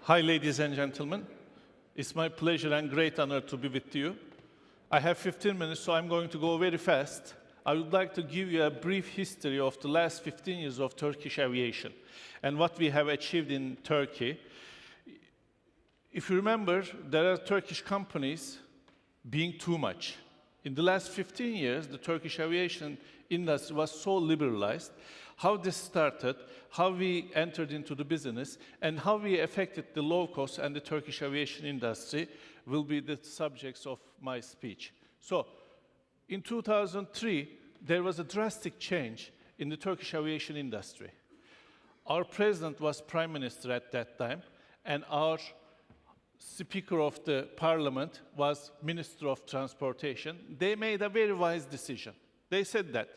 Hi, ladies and gentlemen. It's my pleasure and great honor to be with you. I have 15 minutes, so I'm going to go very fast. I would like to give you a brief history of the last 15 years of Turkish aviation and what we have achieved in Turkey. If you remember, there are Turkish companies being too much. In the last 15 years, the Turkish aviation industry was so liberalized. How this started, how we entered into the business, and how we affected the low cost and the Turkish aviation industry will be the subjects of my speech. So, in 2003, there was a drastic change in the Turkish aviation industry. Our president was prime minister at that time, and our Speaker of the Parliament was Minister of Transportation. They made a very wise decision. They said that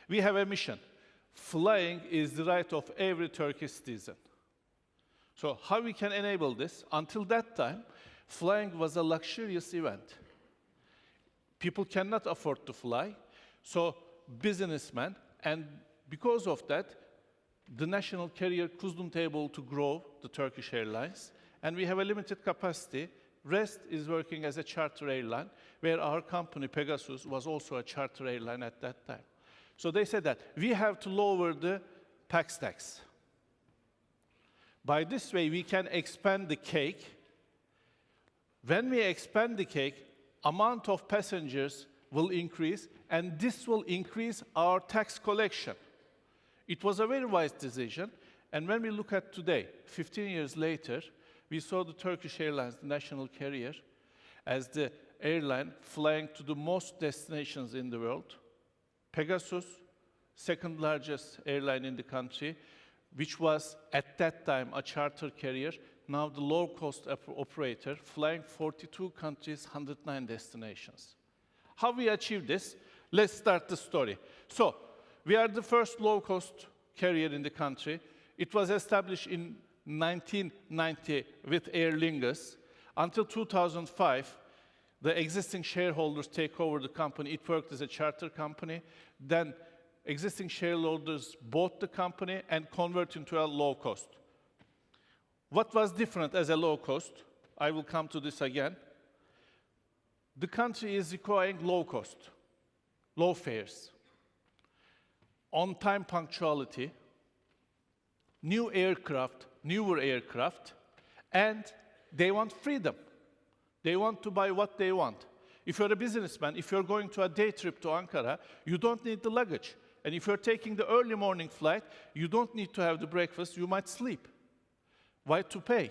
we have a mission. Flying is the right of every Turkish citizen. So how we can enable this? Until that time, flying was a luxurious event. People cannot afford to fly, so businessmen, and because of that, the national carrier couldn't able to grow the Turkish Airlines, and we have a limited capacity. Rest is working as a charter airline, where our company, Pegasus, was also a charter airline at that time. So they said that we have to lower the PAX tax. By this way, we can expand the cake. When we expand the cake, amount of passengers will increase, and this will increase our tax collection. It was a very wise decision, and when we look at today, 15 years later, we saw the Turkish Airlines, the national carrier, as the airline flying to the most destinations in the world. Pegasus, second largest airline in the country, which was at that time a charter carrier, now the low-cost operator, flying 42 countries, 109 destinations. How we achieved this? Let's start the story. So, we are the first low-cost carrier in the country. It was established in 1990 with Aer Lingus. Until 2005, the existing shareholders take over the company. It worked as a charter company. Then existing shareholders bought the company and converted into a low cost. What was different as a low cost? I will come to this again. The country is requiring low cost, low fares, on-time punctuality, new aircraft, newer aircraft, and they want freedom. They want to buy what they want. If you're a businessman, if you're going to a day trip to Ankara, you don't need the luggage. And if you're taking the early morning flight, you don't need to have the breakfast, you might sleep. Why to pay?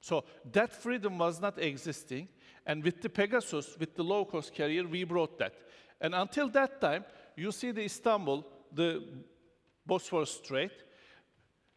So that freedom was not existing, and with the Pegasus, with the low-cost carrier, we brought that. And until that time, you see the Istanbul, the Bosphorus Strait,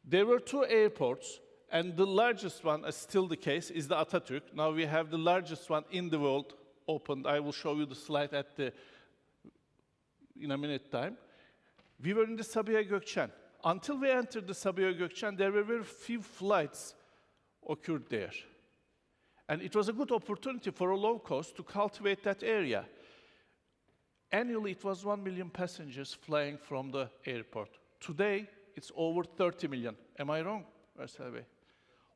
there were two airports, and the largest one, is still the case, is the Atatürk. Now we have the largest one in the world opened. I will show you the slide in a minute time. We were in the Sabiha Gökçen. Until we entered the Sabiha Gökçen, there were very few flights occurred there. And it was a good opportunity for a low cost to cultivate that area. Annually, it was 1 million passengers flying from the airport. Today, it's over 30 million. Am I wrong, Marcel?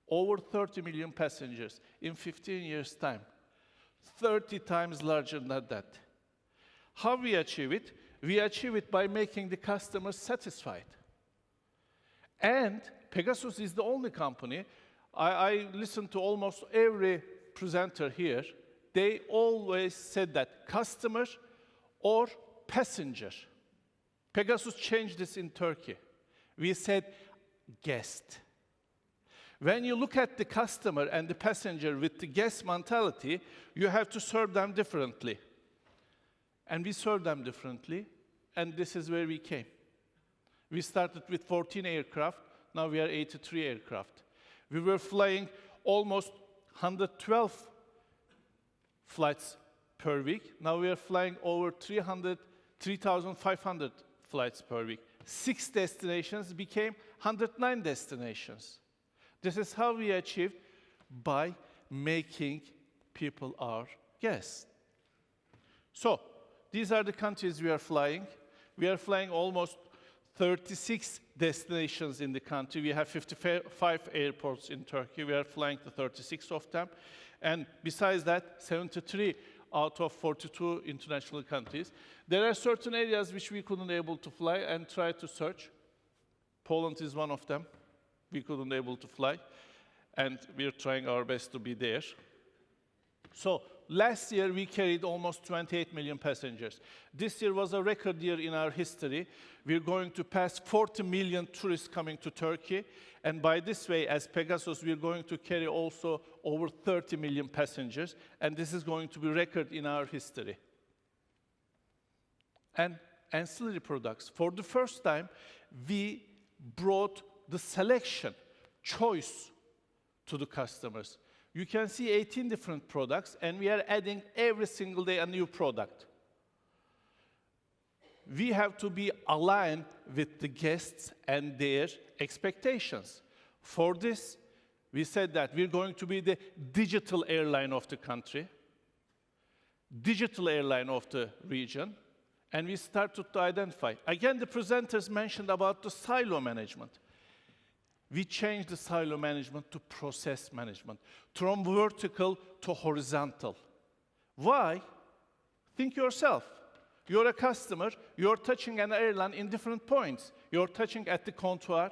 Over 30 million passengers in 15 years' time. 30 times larger than that. How we achieve it? We achieve it by making the customers satisfied. And Pegasus is the only company, I listened to almost every presenter here, they always said that customer or passenger. Pegasus changed this in Turkey. We said guest. When you look at the customer and the passenger with the guest mentality, you have to serve them differently. And we serve them differently, and this is where we came. We started with 14 aircraft, now we are 83 aircraft. We were flying almost 112 flights per week. Now we are flying over 3,500 flights per week. 6 destinations became 109 destinations. This is how we achieved by making people our guests. So, these are the countries we are flying. We are flying almost 36 destinations in the country. We have 55 airports in Turkey. We are flying to 36 of them. And besides that, 73 out of 42 international countries. There are certain areas which we couldn't able to fly and try to search. Poland is one of them. We couldn't able to fly, and we're trying our best to be there. So last year, we carried almost 28 million passengers. This year was a record year in our history. We're going to pass 40 million tourists coming to Turkey. And by this way, as Pegasus, we're going to carry also over 30 million passengers. And this is going to be a record in our history. And ancillary products. For the first time, we brought the selection, choice to the customers. You can see 18 different products, and we are adding every single day a new product. We have to be aligned with the guests and their expectations. For this, we said that we're going to be the digital airline of the country, digital airline of the region, and we started to identify. Again, the presenters mentioned about the silo management. We changed the silo management to process management, from vertical to horizontal. Why? Think yourself. You're a customer, you're touching an airline in different points. You're touching at the comptoir,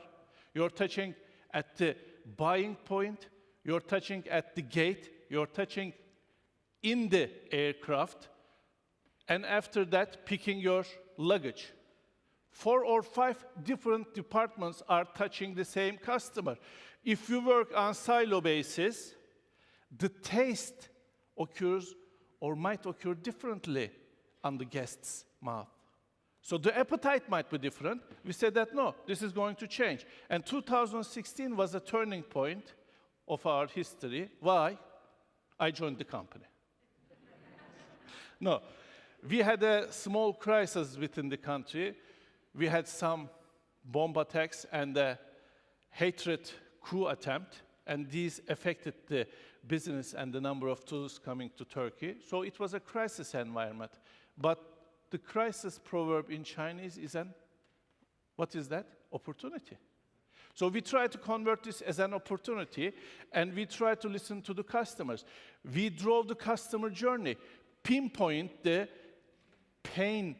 you're touching at the buying point, you're touching at the gate, you're touching in the aircraft, and after that, picking your luggage. 4 or 5 different departments are touching the same customer. If you work on silo basis, the taste occurs or might occur differently on the guest's mouth. So the appetite might be different. We said that, no, this is going to change. And 2016 was a turning point of our history. Why? I joined the company. No, we had a small crisis within the country. We had some bomb attacks and a hatred coup attempt, and these affected the business and the number of tourists coming to Turkey. So it was a crisis environment. But the crisis proverb in Chinese is what is that? Opportunity. So we try to convert this as an opportunity, and we try to listen to the customers. We drove the customer journey, pinpoint the pain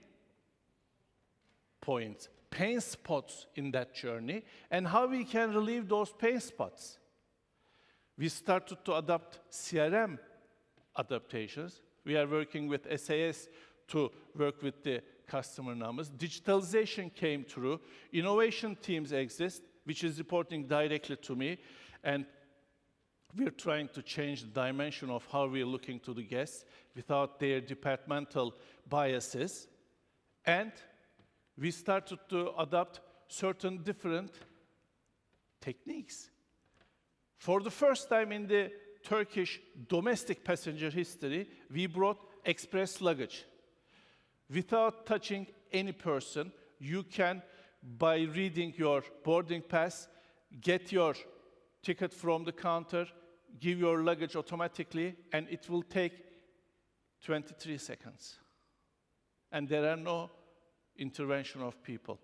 points, pain spots in that journey, and how we can relieve those pain spots. We started to adopt CRM adaptations. We are working with SAS to work with the customer numbers. Digitalization came through. Innovation teams exist, which is reporting directly to me, and we're trying to change the dimension of how we're looking to the guests without their departmental biases. And we started to adopt certain different techniques. For the first time in the Turkish domestic passenger history, we brought express luggage. Without touching any person, you can, by reading your boarding pass, get your ticket from the counter, give your luggage automatically, and it will take 23 seconds. And there are no intervention of people.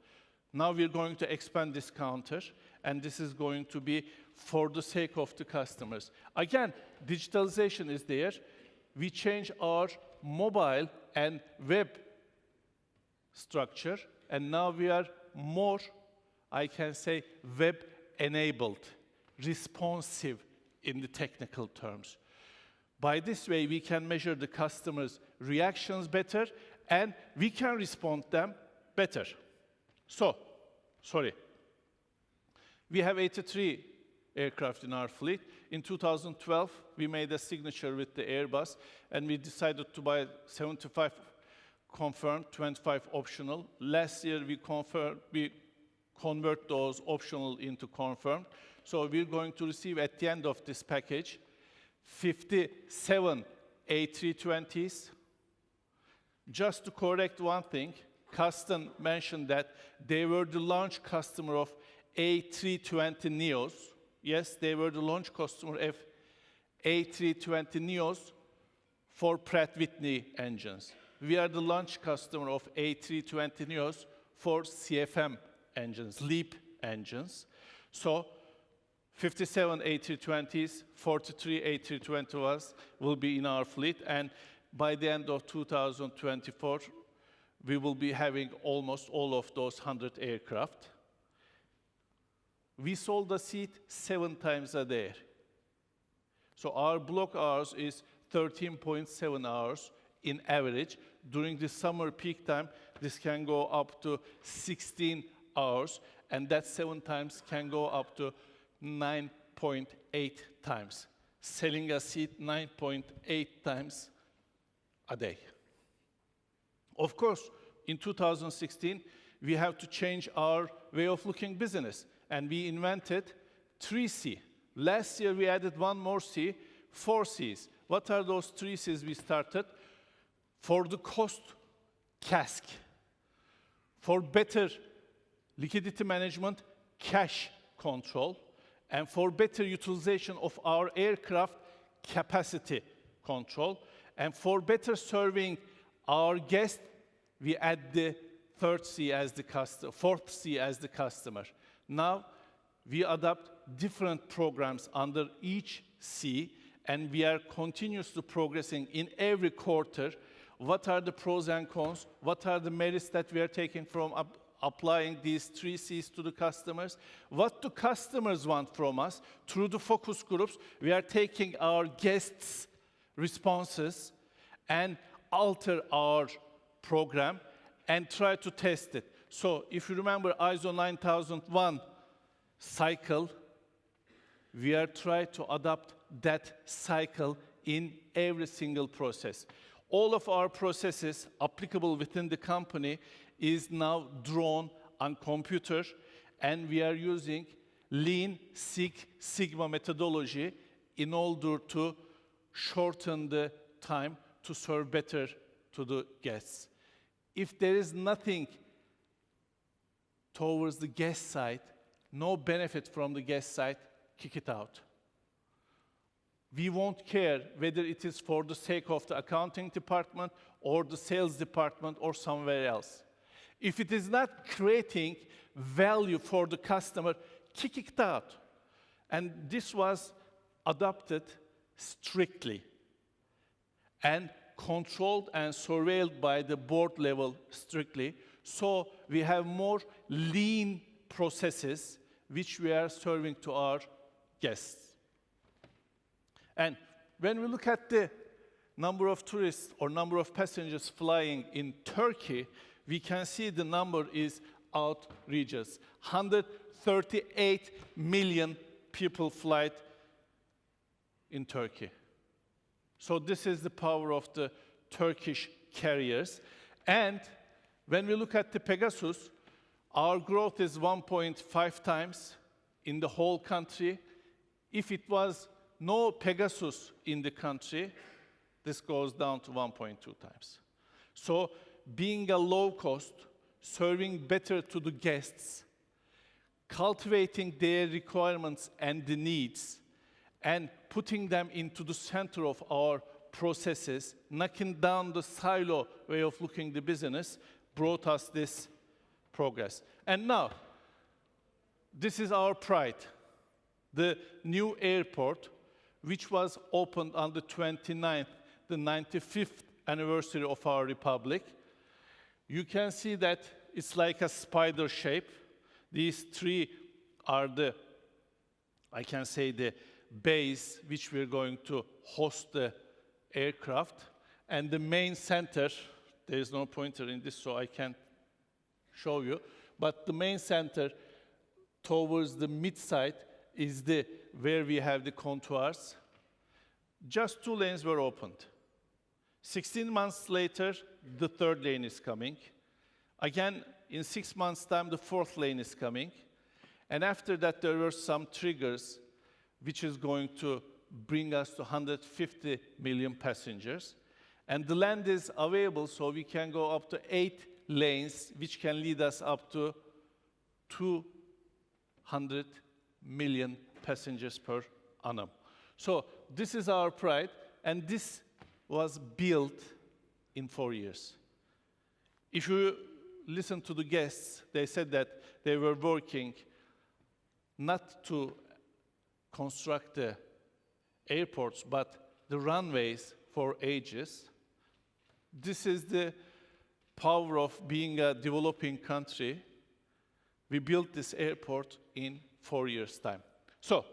Now we're going to expand this counter, and this is going to be for the sake of the customers. Again, digitalization is there. We change our mobile and web structure, and now we are more, I can say, web-enabled, responsive in the technical terms. By this way, we can measure the customers' reactions better, and we can respond them better. So, we have 83 aircraft in our fleet. In 2012, we made a signature with the Airbus, and we decided to buy 75 confirmed, 25 optional. Last year, we convert those optional into confirmed. So we're going to receive at the end of this package 57 A320s. Just to correct one thing, Carsten mentioned that they were the launch customer of A320neos. Yes, they were the launch customer of A320neos for Pratt & Whitney engines. We are the launch customer of A320neos for CFM engines, LEAP engines. So 57 A320s, 43 A320s will be in our fleet, and by the end of 2024, we will be having almost all of those 100 aircraft. We sold a seat 7 times a day. So our block hours is 13.7 hours in average. During the summer peak time, this can go up to 16 hours, and that 7 times can go up to 9.8 times. Selling a seat 9.8 times a day. Of course, in 2016, we have to change our way of looking business, and we invented 3C. Last year, we added one more C, 4 Cs. What are those 3 Cs we started? For the cost, CASK. For better liquidity management, cash control. And for better utilization of our aircraft, capacity control. And for better serving our guests, we add the 4th C as the customer. Now, we adopt different programs under each C, and we are continuously progressing in every quarter. What are the pros and cons? What are the merits that we are taking from applying these 3 Cs to the customers? What do customers want from us? Through the focus groups, we are taking our guests' responses and alter our program and try to test it. So if you remember ISO 9001 cycle, we are trying to adopt that cycle in every single process. All of our processes applicable within the company is now drawn on computer, and we are using Lean Six Sigma methodology in order to shorten the time to serve better to the guests. If there is nothing towards the guest side, no benefit from the guest side, kick it out. We won't care whether it is for the sake of the accounting department or the sales department or somewhere else. If it is not creating value for the customer, kick it out. And this was adopted strictly and controlled and surveilled by the board level strictly. So we have more lean processes which we are serving to our guests. And when we look at the number of tourists or number of passengers flying in Turkey, we can see the number is outrageous. 138 million people fly in Turkey. So this is the power of the Turkish carriers. And when we look at the Pegasus, our growth is 1.5 times in the whole country. If it was no Pegasus in the country, this goes down to 1.2 times. So being a low cost, serving better to the guests, cultivating their requirements and the needs, and putting them into the center of our processes, knocking down the silo way of looking the business, brought us this progress. And now, this is our pride. The new airport, which was opened on the 29th, the 95th anniversary of our republic. You can see that it's like a spider shape. These 3 are the, I can say, the base which we're going to host the aircraft. And the main center, there is no pointer in this, so I can't show you, but the main center towards the mid-side is where we have the contours. Just 2 lanes were opened. 16 months later, the 3rd lane is coming. Again, in 6 months' time, the 4th lane is coming. And after that, there were some triggers, which is going to bring us to 150 million passengers. And the land is available, so we can go up to 8 lanes, which can lead us up to 200 million passengers per annum. So this is our pride, and this was built in 4 years. If you listen to the guests, they said that they were working not to construct the airports, but the runways for ages. This is the power of being a developing country. We built this airport in 4 years' time. So,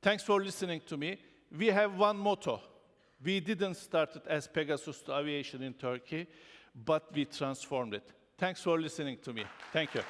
thanks for listening to me. We have one motto. We didn't start it as Pegasus Aviation in Turkey, but we transformed it. Thanks for listening to me. Thank you.